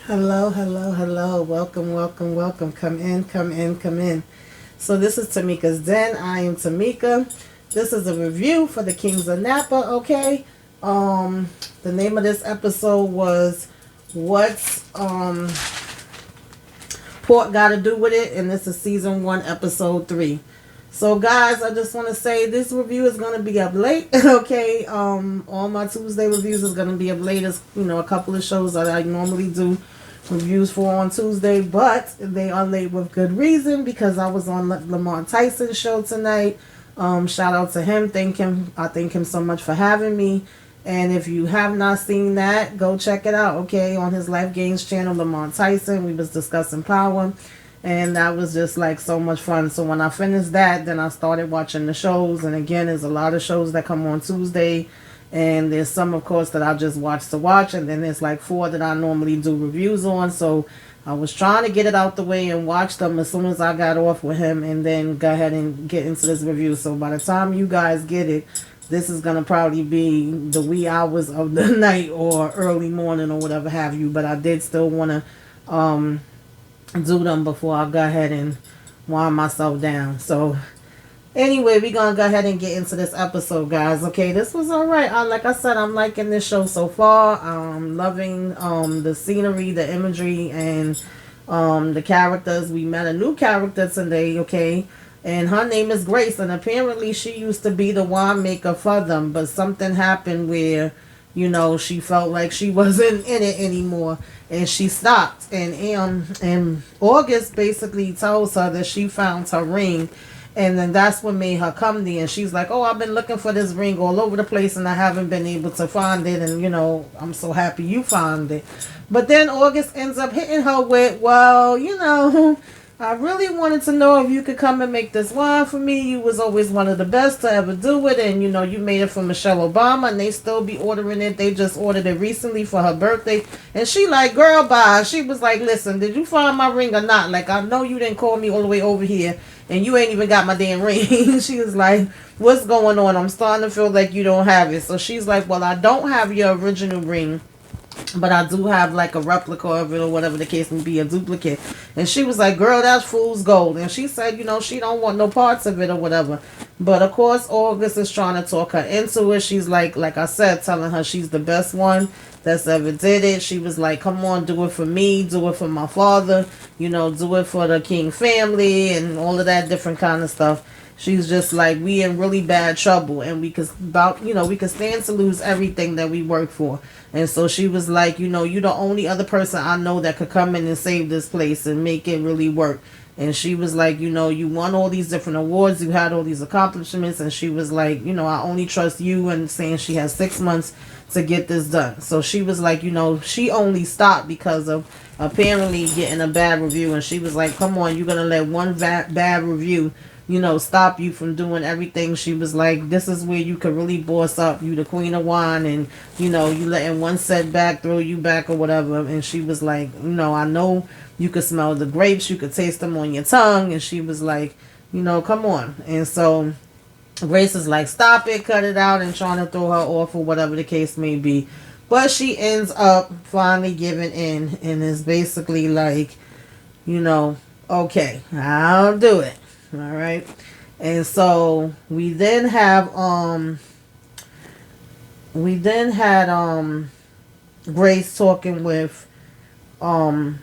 Hello, hello, hello. Welcome, welcome, welcome. Come in, come in, come in. So this is Tamika's Den. I am Tamika. This is a review for the Kings of Napa, okay? The name of this episode was What's Pork Gotta Do With It? And this is season 1, episode 3. So guys, I just want to say this review is going to be up late, okay? All my Tuesday reviews is going to be up late. As a couple of shows that I normally do reviews for on Tuesday, but they are late with good reason because I was on Lamar Tyson's show tonight. Shout out to him. I thank him so much for having me. And if you have not seen that, go check it out, okay? On his Life Gains channel, Lamar Tyson, we was discussing power. And that was just like so much fun. So when I finished that, then I started watching the shows. And again, there's a lot of shows that come on Tuesday. And there's some, of course, that I just watch to watch. And then there's like 4 that I normally do reviews on. So I was trying to get it out the way and watch them as soon as I got off with him. And then go ahead and get into this review. So by the time you guys get it, this is going to probably be the wee hours of the night or early morning or whatever have you. But I did still want to do them before I go ahead and wind myself down. So anyway, we're gonna go ahead and get into this episode, guys. Okay, this was all right. Like I said, I'm liking this show so far. I'm loving the scenery, the imagery, and the characters. We met a new character today, okay, and her name is Grace, and apparently she used to be the winemaker for them, but something happened where she felt like she wasn't in it anymore, and she stopped. And August basically tells her that she found her ring, and then that's what made her come there. And she's like, "Oh, I've been looking for this ring all over the place, and I haven't been able to find it. And I'm so happy you found it." But then August ends up hitting her with, "Well, I really wanted to know if you could come and make this wine for me. You was always one of the best to ever do it. And, you made it for Michelle Obama, and they still be ordering it. They just ordered it recently for her birthday." And she like, "Girl, bye." She was like, "Listen, did you find my ring or not? Like, I know you didn't call me all the way over here, and you ain't even got my damn ring." She was like, "What's going on? I'm starting to feel like you don't have it." So she's like, "Well, I don't have your original ring, but I do have like a replica of it or whatever the case may be, a duplicate." And she was like, "Girl, that's fool's gold." And she said, she don't want no parts of it or whatever. But of course, August is trying to talk her into it. She's like I said, telling her she's the best one that's ever did it. She was like, "Come on, do it for me, do it for my father, do it for the King family," and all of that different kind of stuff. She's just like, "We in really bad trouble, and we could stand to lose everything that we work for." And so she was like, "You're the only other person I know that could come in and save this place and make it really work." And she was like, "You won all these different awards, you had all these accomplishments." And she was like, "I only trust you," and saying she has 6 months to get this done. So she was like, she only stopped because of apparently getting a bad review. And she was like, "Come on, you're gonna let one bad review stop you from doing everything." She was like, "This is where you could really boss up. You the queen of wine, and you letting one setback throw you back or whatever." And she was like, "I know you could smell the grapes, you could taste them on your tongue." And she was like, "Come on." And so Grace is like, "Stop it, cut it out," and trying to throw her off or whatever the case may be. But she ends up finally giving in and is basically like, "Okay, I'll do it." All right. And so we then have Grace talking with August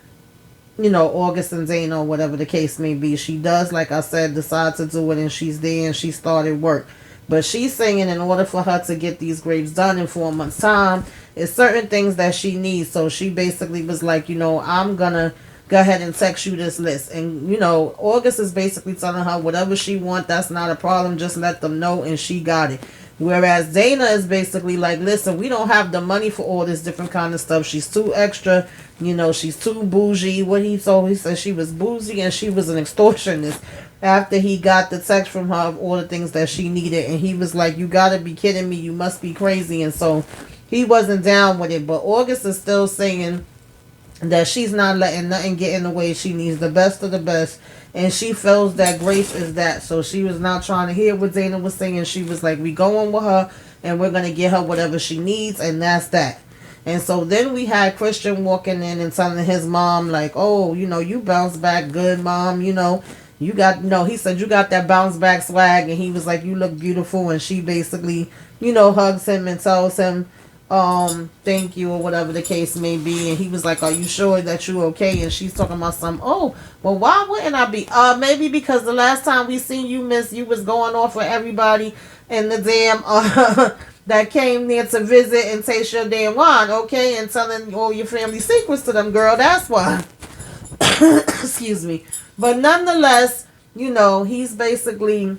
and Zana or whatever the case may be. She does, like I said, decide to do it, and she's there and she started work. But she's saying in order for her to get these grapes done in 4 months time, it's certain things that she needs. So she basically was like, "I'm gonna go ahead and text you this list." And August is basically telling her whatever she want, that's not a problem, just let them know, and she got it. Whereas Dana is basically like, "Listen, we don't have the money for all this different kind of stuff. She's too extra, she's too bougie." What he told, he said she was bougie and she was an extortionist after he got the text from her of all the things that she needed. And he was like, "You gotta be kidding me, you must be crazy." And so he wasn't down with it. But August is still saying that she's not letting nothing get in the way. She needs the best of the best, and she feels that Grace is that. So she was not trying to hear what Dana was saying. She was like, "We going with her, and we're gonna get her whatever she needs, and that's that." And so then we had Christian walking in and telling his mom, like, oh, you bounce back good, mom. You got, he said, you got that bounce back swag. And he was like, you look beautiful. And she basically, hugs him and tells him, thank you, or whatever the case may be. And he was like, are you sure that you okay? And she's talking about some, oh, well, why wouldn't I be? Maybe because the last time we seen you, miss, you was going off with everybody in the damn, that came there to visit and taste your damn wine, okay? And telling all your family secrets to them, girl. That's why. Excuse me. But nonetheless, he's basically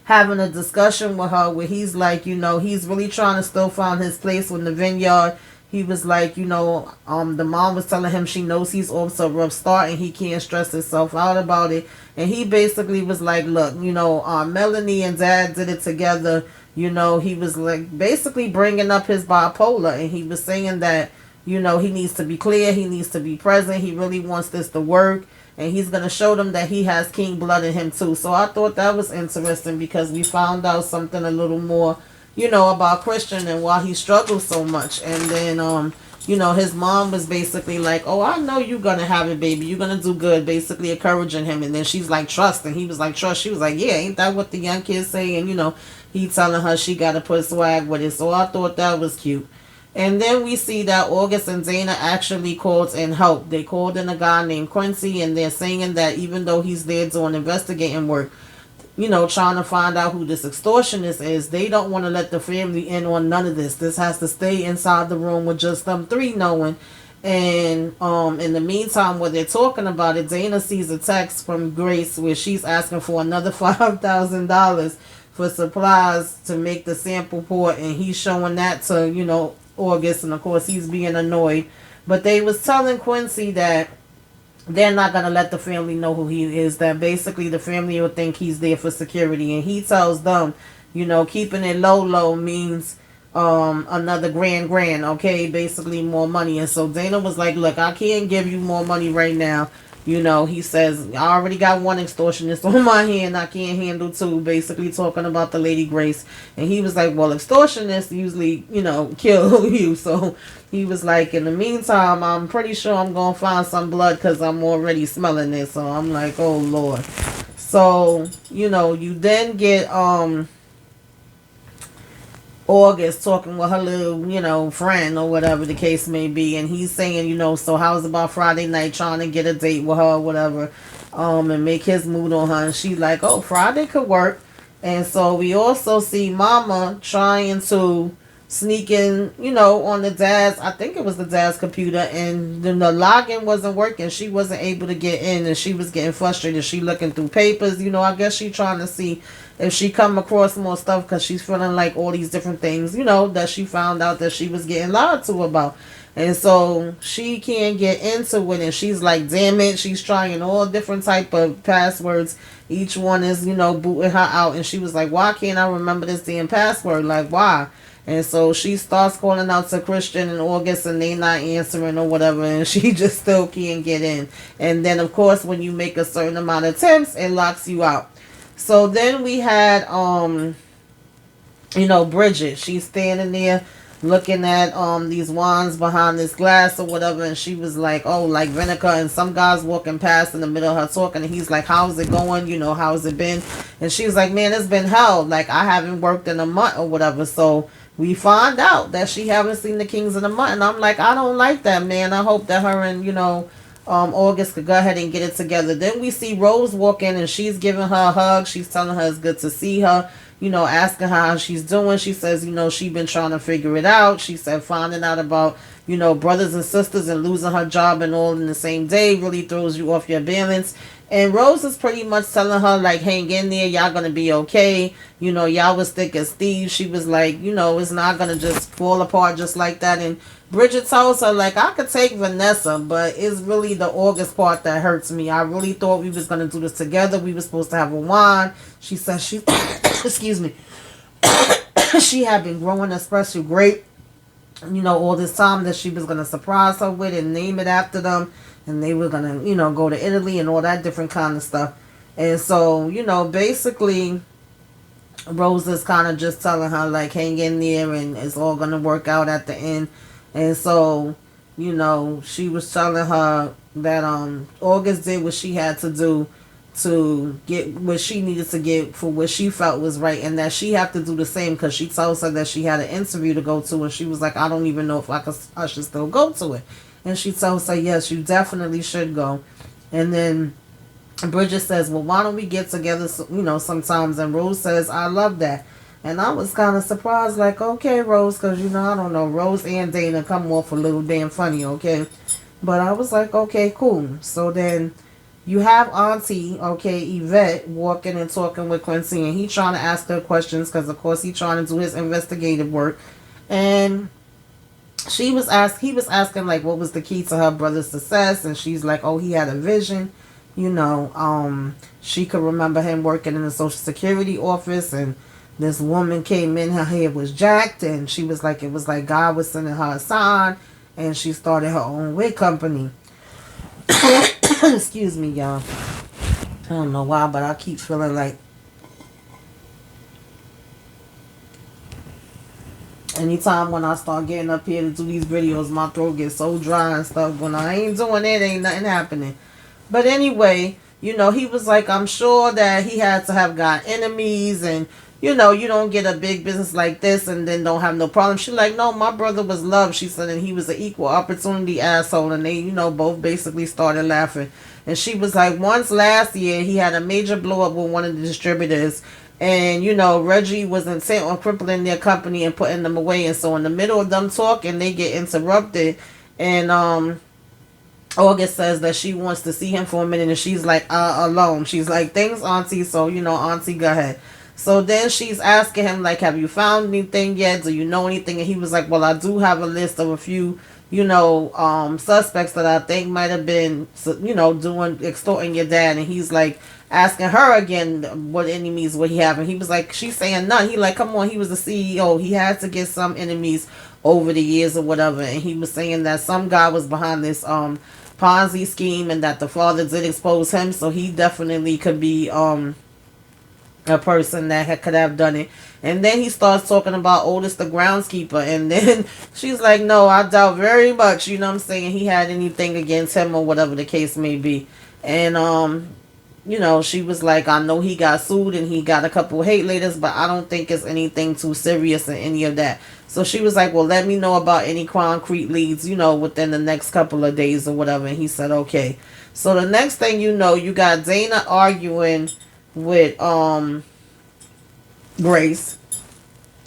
having a discussion with her where he's like, he's really trying to still find his place in the vineyard. He was like, the mom was telling him she knows he's off to a rough start and he can't stress himself out about it. And he basically was like, look, Melanie and dad did it together. He was like basically bringing up his bipolar, and he was saying that, he needs to be clear, he needs to be present, he really wants this to work, and he's going to show them that he has king blood in him too. So I thought that was interesting because we found out something a little more, about Christian and why he struggles so much. And then, his mom was basically like, oh, I know you're going to have it, baby. You're going to do good, basically encouraging him. And then she's like, trust. And he was like, trust. She was like, yeah, ain't that what the young kids say? And, he telling her she got to put swag with it. So I thought that was cute. And then we see that August and Dana actually called in help. They called in a guy named Quincy, and they're saying that even though he's there doing investigating work, trying to find out who this extortionist is, they don't want to let the family in on none of this. This has to stay inside the room with just them three knowing. And in the meantime, while they're talking about it, Dana sees a text from Grace where she's asking for another $5,000 for supplies to make the sample port, and he's showing that to, August, and of course he's being annoyed. But they was telling Quincy that they're not going to let the family know who he is, that basically the family will think he's there for security. And he tells them, keeping it low means another grand, okay, basically more money. And so Dana was like, look, I can't give you more money right now. He says, I already got one extortionist on my hand, I can't handle two, basically talking about the Lady Grace. And he was like, well, extortionists usually, kill you. So he was like, in the meantime, I'm pretty sure I'm going to find some blood because I'm already smelling it. So I'm like, oh, Lord. So, you then get August talking with her little, friend or whatever the case may be. And he's saying, so how's about Friday night, trying to get a date with her or whatever, and make his mood on her. And she's like, oh, Friday could work. And so we also see Mama trying to sneak in, on the dad's, I think it was the dad's computer, and then the login wasn't working. She wasn't able to get in, and she was getting frustrated. She looking through papers, I guess she trying to see if she come across more stuff, because she's feeling like all these different things, that she found out that she was getting lied to about. And so she can't get into it, and she's like, damn it, she's trying all different type of passwords. Each one is, booting her out. And she was like, why can't I remember this damn password? Like, why? And so she starts calling out to Christian and August, and they not answering or whatever, and she just still can't get in. And then, of course, when you make a certain amount of attempts, it locks you out. So then we had, Bridget. She's standing there looking at these wands behind this glass or whatever, and she was like, oh, like vinegar. And some guy's walking past in the middle of her talking, and he's like, how's it going? How's it been? And she was like, man, it's been hell. Like, I haven't worked in a month or whatever. So we find out that she haven't seen the Kings in a month. And I'm like, I don't like that, man. I hope that her and, August could go ahead and get it together. Then we see Rose walk in, and she's giving her a hug. She's telling her it's good to see her, asking her how she's doing. She says, she's been trying to figure it out. She said finding out about, brothers and sisters and losing her job and all in the same day really throws you off your balance. And Rose is pretty much telling her, like, hang in there, y'all gonna be okay. Y'all was thick as thieves. She was like, it's not gonna just fall apart just like that. And Bridget tells her, like, I could take Vanessa, but it's really the August part that hurts me. I really thought we was gonna do this together. We were supposed to have a wine. She said she, excuse me, she had been growing a special grape, all this time, that she was gonna surprise her with and name it after them. And they were going to, go to Italy and all that different kind of stuff. And so, basically, Rose is kind of just telling her, like, hang in there and it's all going to work out at the end. And so, she was telling her that August did what she had to do to get what she needed to get for what she felt was right, and that she had to do the same, because she told her that she had an interview to go to, and she was like, I don't even know if I should still go to it. And she told her, yes, you definitely should go. And then Bridget says, well, why don't we get together, sometimes? And Rose says, I love that. And I was kind of surprised, like, okay, Rose, because, I don't know, Rose and Dana come off a little damn funny, okay? But I was like, okay, cool. So then you have Auntie, okay, Yvette, walking and talking with Quincy, and he trying to ask her questions, because, of course, he trying to do his investigative work. And he was asking, like, what was the key to her brother's success, and she's like, oh, he had a vision. She could remember him working in the Social Security office, and this woman came in, her hair was jacked, and she was like, it was like God was sending her a sign, and she started her own wig company. Excuse me, y'all. I don't know why, but I keep feeling like anytime when I start getting up here to do these videos, my throat gets so dry and stuff. When I ain't doing it, ain't nothing happening. But anyway, he was like, I'm sure that he had to have got enemies, and you don't get a big business like this and then don't have no problem. She's like, no, my brother was loved. She said, and he was an equal opportunity asshole. And they, both basically started laughing. And she was like, once last year, he had a major blow up with one of the distributors. And, Reggie was intent on crippling their company and putting them away. And so in the middle of them talking, they get interrupted. And August says that she wants to see him for a minute. And she's like, alone. She's like, thanks, Auntie. So, Auntie, go ahead. So then she's asking him, like, have you found anything yet? Do you know anything? And he was like, well, I do have a list of a few, suspects that I think might have been, extorting your dad. And he's like asking her again what enemies would he have. And he was like, she's saying none. He like, come on, he was the CEO. He had to get some enemies over the years or whatever. And he was saying that some guy was behind this Ponzi scheme, and that the father did expose him. So he definitely could be a person that could have done it. And then he starts talking about Otis the groundskeeper, and then she's like, no, I doubt very much, what I'm saying, he had anything against him or whatever the case may be. And she was like, I know he got sued and he got a couple of hate letters, but I don't think it's anything too serious in any of that. So she was like, well, let me know about any concrete leads, within the next couple of days or whatever. And he said, okay. So the next thing you got Dana arguing with Grace,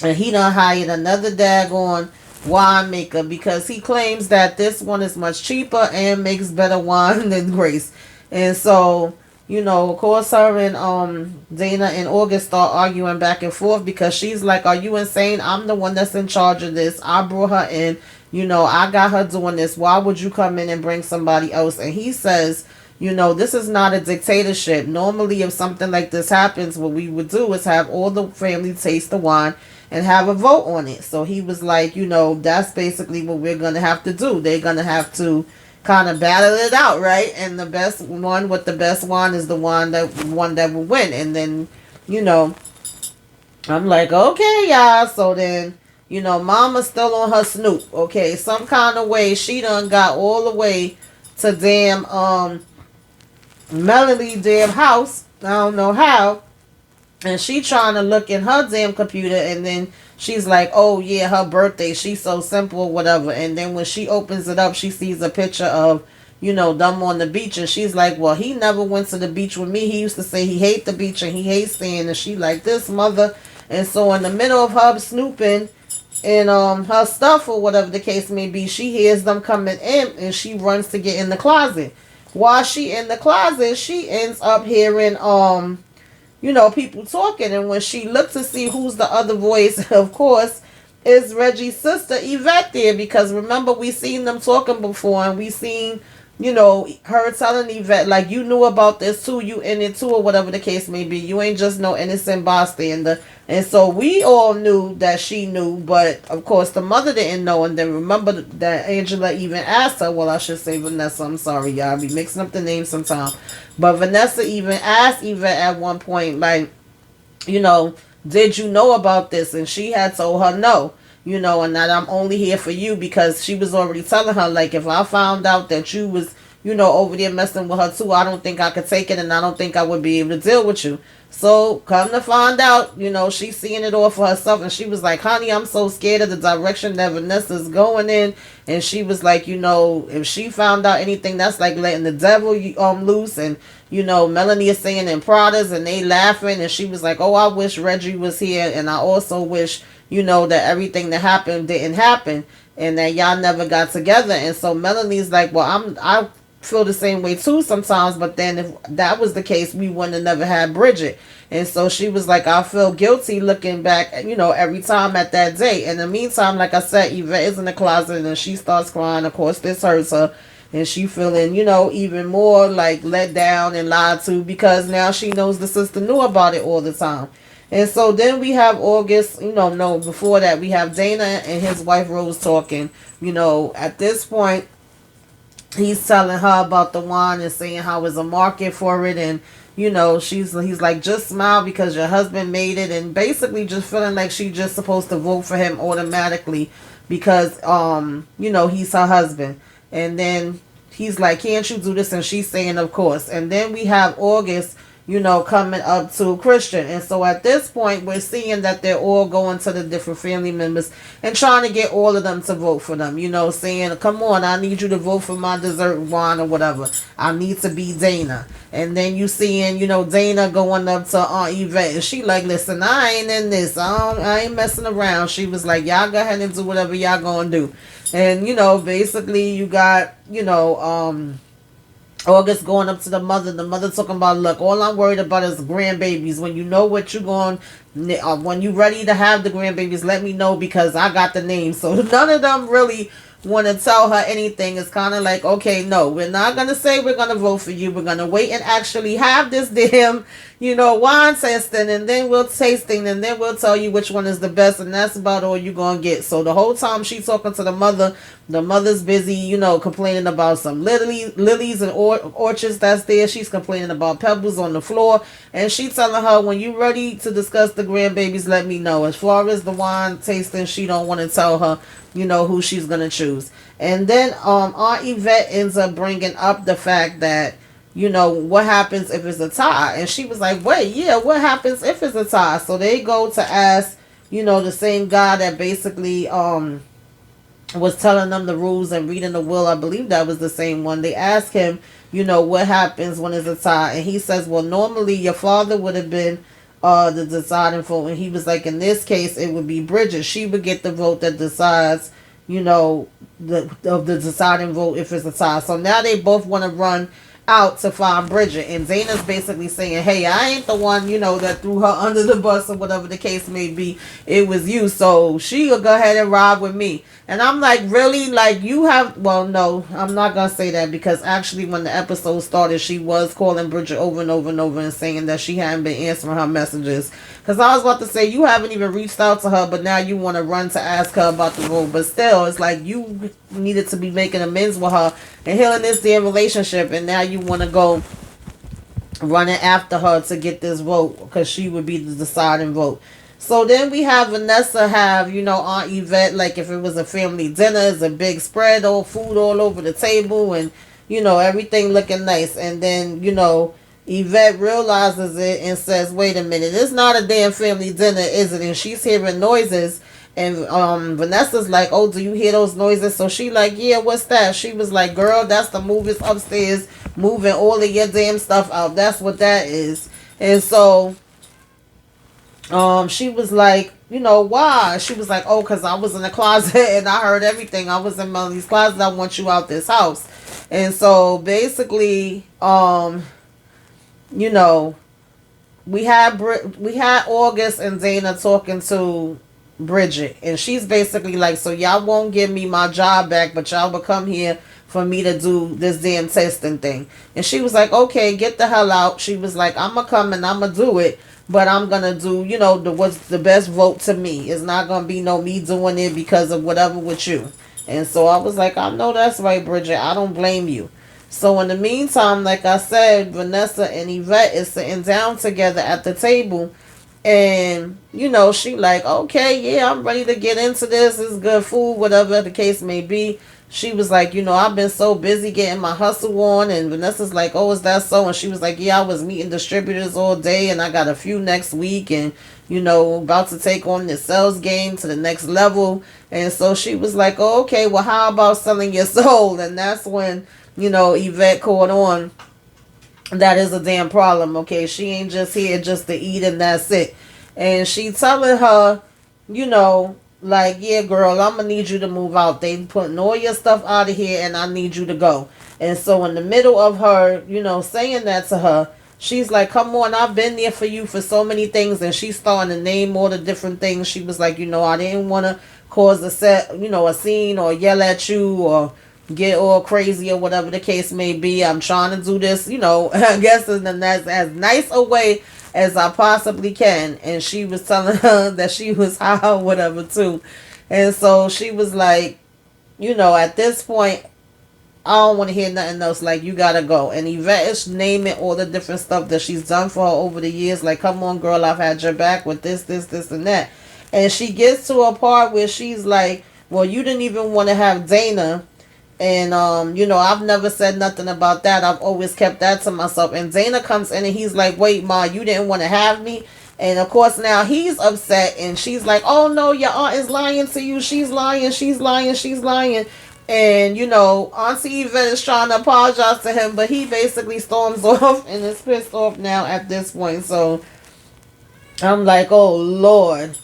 and he done hired another daggone winemaker, because he claims that this one is much cheaper and makes better wine than Grace. And so of course, her and Dana and August start arguing back and forth, because she's like, are you insane? I'm the one that's in charge of this. I brought her in, I got her doing this. Why would you come in and bring somebody else? And he says, this is not a dictatorship. Normally, if something like this happens, what we would do is have all the family taste the wine and have a vote on it. So he was like, that's basically what we're going to have to do. They're going to have to kind of battle it out, right? And the best one with the best wine is the one that will win. And then, I'm like, okay, y'all. So then, Mama's still on her snoop. Okay, some kind of way she done got all the way to damn Melody damn house. I don't know how. And she trying to look in her damn computer, and then she's like, oh yeah, her birthday, she's so simple or whatever. And then when she opens it up, she sees a picture of, them on the beach, and she's like, well, he never went to the beach with me. He used to say he hate the beach and he hates staying. And she like, this mother. And so in the middle of her snooping in her stuff or whatever the case may be, she hears them coming in, and she runs to get in the closet. While she in the closet, she ends up hearing people talking. And when she looked to see who's the other voice, of course, is Reggie's sister Yvette there, because remember, we seen them talking before, and we seen her telling Yvette, like, you knew about this too, you in it too, or whatever the case may be. You ain't just no innocent bystander. And so we all knew that she knew, but of course the mother didn't know. And then remember that Angela even asked her, well, I should say Vanessa, I'm sorry, y'all, I be mixing up the names sometimes. But Vanessa even asked Yvette at one point, like, did you know about this? And she had told her no. and that I'm only here for you, because she was already telling her, like, if I found out that you was, over there messing with her too, I don't think I could take it, and I don't think I would be able to deal with you. So come to find out, she's seeing it all for herself, and she was like, honey, I'm so scared of the direction that Vanessa's going in. And she was like, if she found out anything, that's like letting the devil loose. And Melanie is saying in Pradas, and they laughing, and she was like, oh, I wish Reggie was here, and I also wish that everything that happened didn't happen, and that y'all never got together. And so Melanie's like, well, I feel the same way too sometimes, but then if that was the case, we wouldn't have never had Bridget. And so she was like, I feel guilty looking back, every time at that day. In the meantime, like I said, Yvette is in the closet, and she starts crying. Of course, this hurts her, and she feeling, even more like let down and lied to, because now she knows the sister knew about it all the time. And so then we have August, no, before that, we have Dana and his wife Rose talking. At this point, he's telling her about the wine and saying how there's a market for it, and he's like, just smile because your husband made it, and basically just feeling like she's just supposed to vote for him automatically because he's her husband. And then he's like, can't you do this? And she's saying, of course. And then we have August, coming up to Christian. And so at this point, we're seeing that they're all going to the different family members and trying to get all of them to vote for them, saying, come on, I need you to vote for my dessert wine or whatever. I need to be Dana. And then you seeing, Dana going up to Aunt Yvette, and she like, listen, I ain't in this. I ain't messing around. She was like, y'all go ahead and do whatever y'all gonna do. And, basically you got, August going up to the mother talking about, look, all I'm worried about is grandbabies. When you know what you're going, when you ready to have the grandbabies, let me know, because I got the name. So none of them really want to tell her anything. It's kind of like, okay, no, we're not going to say we're going to vote for you. We're going to wait and actually have this damn, wine tasting, and then we'll tasting, and then we'll tell you which one is the best, and that's about all you're going to get. So the whole time she's talking to the mother's busy, complaining about some lilies and orchards that's there. She's complaining about pebbles on the floor, and she telling her, when you ready to discuss the grandbabies, let me know. As far as the wine tasting, she don't want to tell her, who she's going to choose. And then Aunt Yvette ends up bringing up the fact that, what happens if it's a tie? And she was like, wait, yeah, what happens if it's a tie? So they go to ask, the same guy that basically was telling them the rules and reading the will. I believe that was the same one. They ask him, what happens when it's a tie? And he says, well, normally your father would have been the deciding vote. And he was like, in this case, it would be Bridget. She would get the vote that decides, the deciding vote if it's a tie. So now they both want to run out to find Bridget, and Dana's basically saying, hey, I ain't the one, that threw her under the bus or whatever the case may be. It was you, so she'll go ahead and ride with me. And I'm like, really? Like, you have, well, no, I'm not gonna say that, because actually when the episode started, she was calling Bridget over and over and over and saying that she hadn't been answering her messages. Because I was about to say, you haven't even reached out to her, but now you want to run to ask her about the vote. But still, it's like you needed to be making amends with her and healing this damn relationship, and now you want to go running after her to get this vote because she would be the deciding vote. So then we have Vanessa have, Aunt Yvette, like if it was a family dinner, it's a big spread, all food all over the table, and, everything looking nice. And then, Yvette realizes it and says, wait a minute, it's not a damn family dinner, is it? And she's hearing noises. And Vanessa's like, oh, do you hear those noises? So she like, yeah, what's that? She was like, girl, that's the movers upstairs moving all of your damn stuff out. That's what that is. And so she was like, why? She was like, oh, because I was in the closet and I heard everything. I was in Melanie's closet. I want you out this house. And so basically, we had August and Dana talking to Bridget, and she's basically like, so y'all won't give me my job back, but y'all will come here for me to do this damn testing thing. And she was like, okay, get the hell out. She was like, I'm gonna come and I'm gonna do it, but I'm gonna do, what's the best vote to me. It's not gonna be no me doing it because of whatever with you. And so I was like, I know that's right, Bridget. I don't blame you. So in the meantime, like I said, Vanessa and Yvette is sitting down together at the table, And, she like, okay, yeah, I'm ready to get into this. It's good food, whatever the case may be. She was like, I've been so busy getting my hustle on. And Vanessa's like, oh, is that so? And she was like, yeah, I was meeting distributors all day and I got a few next week. And, about to take on the sales game to the next level. And so she was like, oh, okay, well, how about selling your soul? And that's when, Yvette caught on. That is a damn problem, okay? She ain't just here just to eat and that's it. And she telling her, like, yeah, girl, I'm gonna need you to move out. They putting all your stuff out of here and I need you to go. And so in the middle of her, saying that to her, she's like, come on, I've been there for you for so many things. And she's starting to name all the different things. She was like, I didn't want to cause a scene or yell at you or get all crazy or whatever the case may be. I'm trying to do this, I guess in as nice a way as I possibly can. And she was telling her that she was high or whatever too. And so she was like, at this point, I don't want to hear nothing else. Like, you gotta go. And Yvette is naming all the different stuff that she's done for her over the years. Like, come on, girl, I've had your back with this, and that. And she gets to a part where she's like, well, you didn't even want to have Dana. And, I've never said nothing about that. I've always kept that to myself. And Dana comes in and he's like, wait, Ma, you didn't want to have me? And, of course, now he's upset. And she's like, oh, no, your aunt is lying to you. She's lying. She's lying. She's lying. And, Auntie Yvette is trying to apologize to him. But he basically storms off and is pissed off now at this point. So, I'm like, oh, Lord.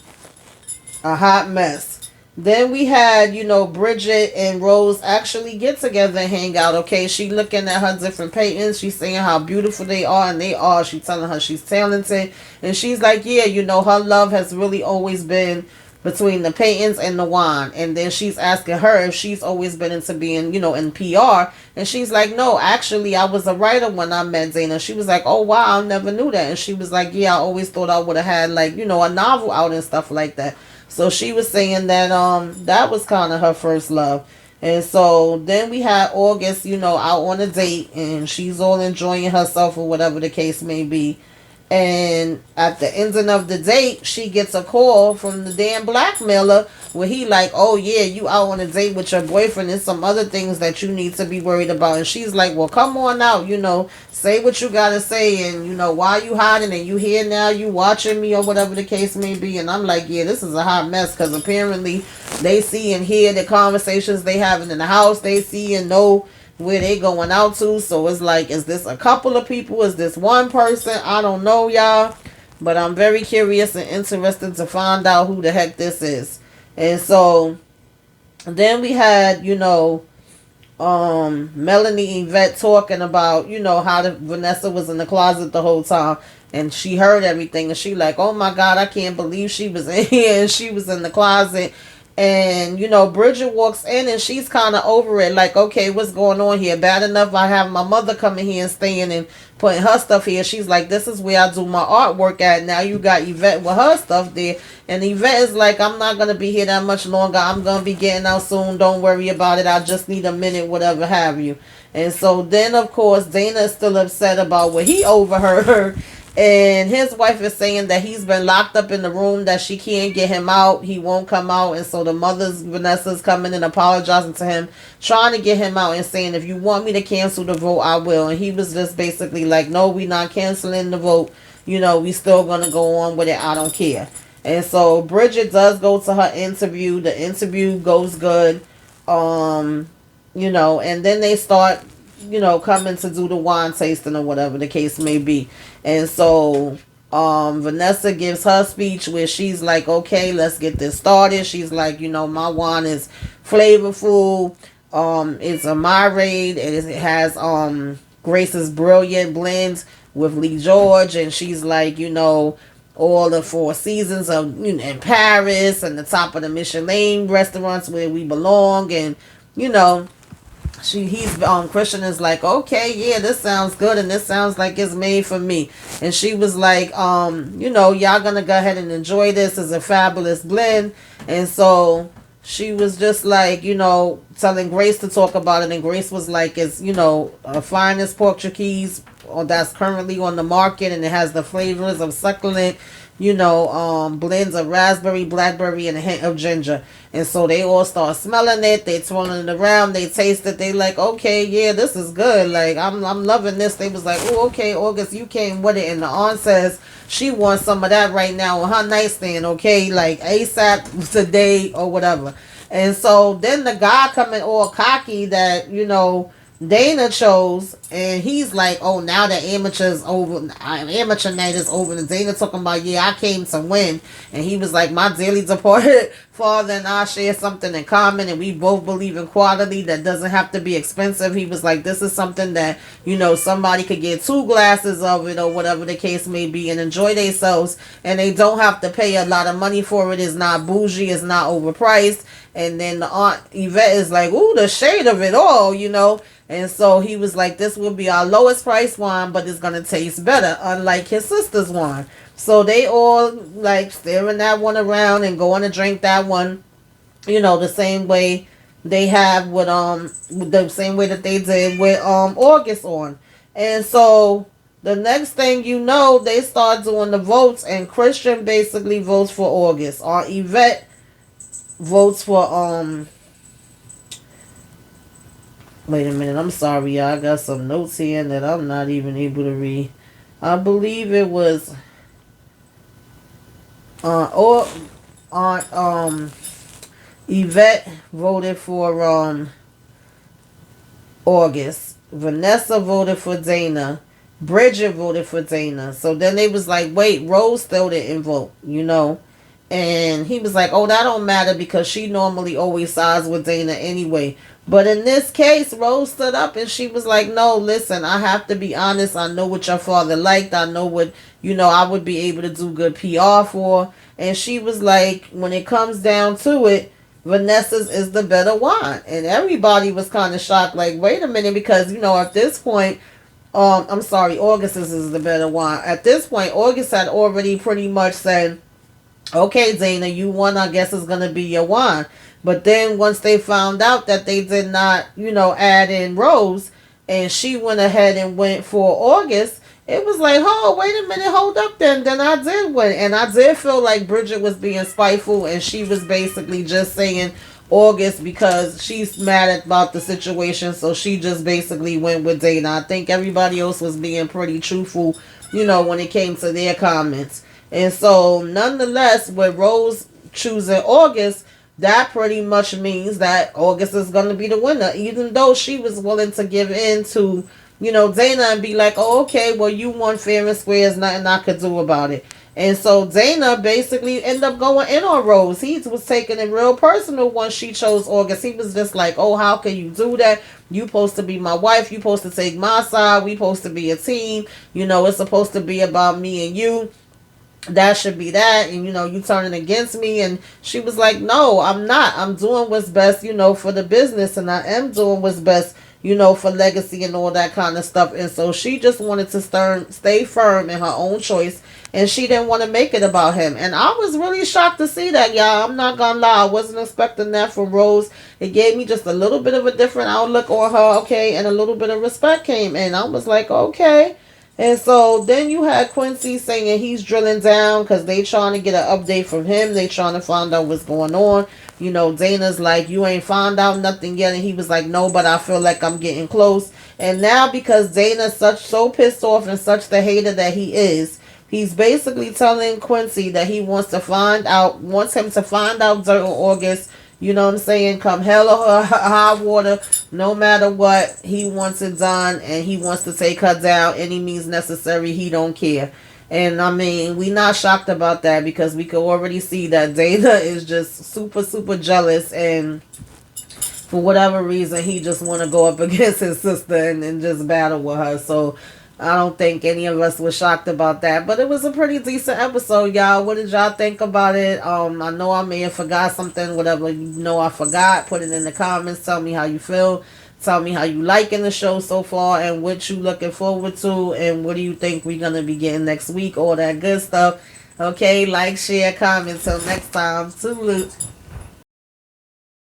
A hot mess. Then we had, Bridget and Rose actually get together and hang out, okay? She looking at her different paintings. She's saying how beautiful they are, and they are. She's telling her she's talented. And she's like, yeah, her love has really always been between the paintings and the wine. And then she's asking her if she's always been into being, in PR. And she's like, no, actually, I was a writer when I met Dana. She was like, oh, wow, I never knew that. And she was like, yeah, I always thought I would have had, like, a novel out and stuff like that. So she was saying that that was kind of her first love. And so then we had August, out on a date, and she's all enjoying herself or whatever the case may be. And at the ending of the date, she gets a call from the damn blackmailer where he like, oh yeah, you out on a date with your boyfriend and some other things that you need to be worried about. And she's like, well, come on out, say what you gotta say. And, why you hiding? And you here now, you watching me or whatever the case may be. And I'm like, yeah, this is a hot mess because apparently they see and hear the conversations they having in the house. They see and know where they going out to. So it's like, is this a couple of people? Is this one person? I don't know, y'all. But I'm very curious and interested to find out who the heck this is. And so then we had, Melanie and Yvette talking about, how Vanessa was in the closet the whole time. And she heard everything. And she like, oh my God, I can't believe she was in here and she was in the closet. And, Bridget walks in and she's kind of over it. Like, okay, what's going on here? Bad enough I have my mother coming here and staying and putting her stuff here. She's like, this is where I do my artwork at. Now you got Yvette with her stuff there. And Yvette is like, I'm not going to be here that much longer. I'm going to be getting out soon. Don't worry about it. I just need a minute, whatever have you. And so then, of course, Dana is still upset about what he overheard. And his wife is saying that he's been locked up in the room, that she can't get him out. He won't come out. And so the mother's, Vanessa's coming and apologizing to him, trying to get him out and saying, if you want me to cancel the vote, I will. And he was just basically like, no, we not canceling the vote. We still going to go on with it. I don't care. And so Bridget does go to her interview. The interview goes good. And then they start, coming to do the wine tasting or whatever the case may be. And so Vanessa gives her speech where she's like, okay, let's get this started. She's like, my wine is flavorful. It's a Myrade. It has Grace's brilliant blend with Lee George. And she's like, all the four seasons of in Paris and the top of the Michelin restaurants where we belong. And, Christian is like, okay, yeah, this sounds good and this sounds like it's made for me. And she was like, y'all gonna go ahead and enjoy this. It's a fabulous blend. And so she was just like, telling Grace to talk about it. And Grace was like, it's, a finest Portuguese that's currently on the market, and it has the flavors of succulent blends of raspberry, blackberry, and a hint of ginger. And so they all start smelling it. They twirling it around. They taste it. They like, okay, yeah, this is good. Like, I'm loving this. They was like, oh, okay, August, you came with it. And the aunt says she wants some of that right now on her nightstand, okay? Like, ASAP today or whatever. And so then the guy coming all cocky that, Dana chose, and he's like, oh, now the amateur night is over. And Dana talking about, yeah, I came to win. And he was like, my dearly departed father and I share something in common, and we both believe in quality that doesn't have to be expensive. He was like, this is something that, somebody could get 2 glasses of it or whatever the case may be and enjoy themselves, and they don't have to pay a lot of money for it. It's not bougie, it's not overpriced. And then the aunt Yvette is like, ooh, the shade of it all, And so he was like, this will be our lowest price wine, but it's going to taste better, unlike his sister's wine. So they all like staring that one around and going to drink that one, the same way they have with, the same way that they did with, August on. And so the next thing they start doing the votes, and Christian basically votes for August. Yvette votes for, wait a minute, I'm sorry, y'all. I got some notes here that I'm not even able to read. I believe it was Yvette voted for August. Vanessa voted for Dana. Bridget voted for Dana. So then they was like, wait, Rose still didn't vote, And he was like, oh, that don't matter because she normally always sides with Dana anyway. But in this case, Rose stood up and she was like, no, listen, I have to be honest. I know what your father liked. I know what, I would be able to do good PR for. And she was like, when it comes down to it, Vanessa's is the better wine. And everybody was kind of shocked, like, wait a minute, because, at this point, I'm sorry, August's is the better wine. At this point, August had already pretty much said, okay, Dana, you won, I guess it's going to be your wine. But then once they found out that they did not, add in Rose, and she went ahead and went for August, it was like, oh, wait a minute, hold up then I did win. And I did feel like Bridget was being spiteful, and she was basically just saying August because she's mad about the situation, so she just basically went with Dana. I think everybody else was being pretty truthful, when it came to their comments. And so, nonetheless, with Rose choosing August, that pretty much means that August is going to be the winner, even though she was willing to give in to, Dana and be like, oh, okay, well, you won fair and square. There's nothing I could do about it. And so Dana basically ended up going in on Rose. He was taking it real personal once she chose August. He was just like, oh, how can you do that? You supposed to be my wife. You supposed to take my side. We supposed to be a team. It's supposed to be about me and you. That should be that. And, you turning against me. And she was like, no, I'm not. I'm doing what's best, for the business. And I am doing what's best, for legacy and all that kind of stuff. And so she just wanted to stay firm in her own choice. And she didn't want to make it about him. And I was really shocked to see that, y'all. I'm not going to lie. I wasn't expecting that from Rose. It gave me just a little bit of a different outlook on her, okay? And a little bit of respect came in. I was like, okay. And so then you had Quincy saying he's drilling down because they trying to get an update from him. They trying to find out what's going on. Dana's like, you ain't found out nothing yet. And he was like, no, but I feel like I'm getting close. And now because Dana's so pissed off and such the hater that he is, he's basically telling Quincy that he wants him to find out dirt on August. You know what I'm saying? Come hell or high water, no matter what, he wants it done, and he wants to take her down any means necessary. He don't care. And I mean, we not shocked about that because we could already see that Dana is just super, super jealous, and for whatever reason, he just want to go up against his sister and just battle with her. So I don't think any of us were shocked about that, but it was a pretty decent episode, y'all. What did y'all think about it? I know I may have forgot something. Whatever I forgot, put it in the comments. Tell me how you feel. Tell me how you liking the show so far and what you looking forward to and what do you think we're gonna be getting next week. All that good stuff. Okay, like, share, comment. Till next time. Toodaloo.